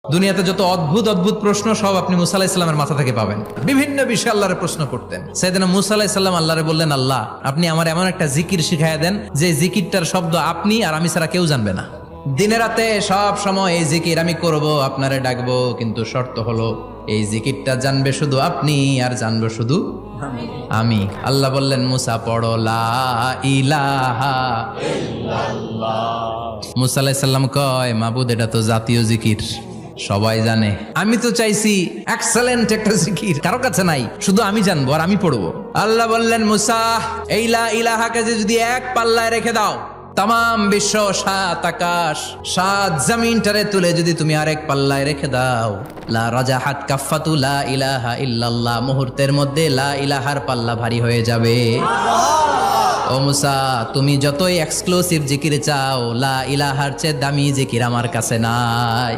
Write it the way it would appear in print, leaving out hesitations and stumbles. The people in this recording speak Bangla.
দুনিয়াতে যত অদ্ভুত অদ্ভুত প্রশ্ন সব আপনি মুসা আলাইহিস সালামের মাথা থেকে পাবেন। বিভিন্ন বিষয়ে আল্লাহরে প্রশ্ন করতেন। সাইয়েদনা মুসা আলাইহিস সালাম আল্লাহরে বললেন, আল্লাহ আপনি আমার এমন একটা জিকির শিখাইয়া দেন যে জিকিরটার শব্দ আপনি আর আমি ছাড়া কেউ জানবে না। দিনে রাতে সব সময় এই জিকির আমি করব, আপনারে ডাকবো, কিন্তু শর্ত হলো এই জিকিরটা জানবে শুধু আপনি আর জানবো শুধু আমি। আল্লাহ বললেন, মুসা পড়ো লা ইলাহা ইল্লাল্লাহ। মুসা আলাইহিস সালাম কয়, মাবুদ এটা তো জাতীয় জিকির, সবাই জানে। আমি তো চাইছি এক্সেলেন্ট একটা জিকির, কারো কাছে নাই, শুধু আমি জানবো আর আমি পড়বো। আল্লাহ বললেন, মুসা এই লা ইলাহাকে যদি এক পাল্লায় রেখে দাও, তাম বিশ্ব, 7 আকাশ 7 জমিনটারে তুলে যদি তুমি আরেক পাল্লায় রেখে দাও, লা রাজাহাত কাফাতু লা ইলাহা ইল্লাল্লাহ, মুহূর্তের মধ্যে লা ইলাহার পাল্লা ভারী হয়ে যাবে। ও মুসা, তুমি যতই এক্সক্লুসিভ জিকির চাও, লা ইলাহার চেয়ে দামি জিকির আমার কাছে নাই।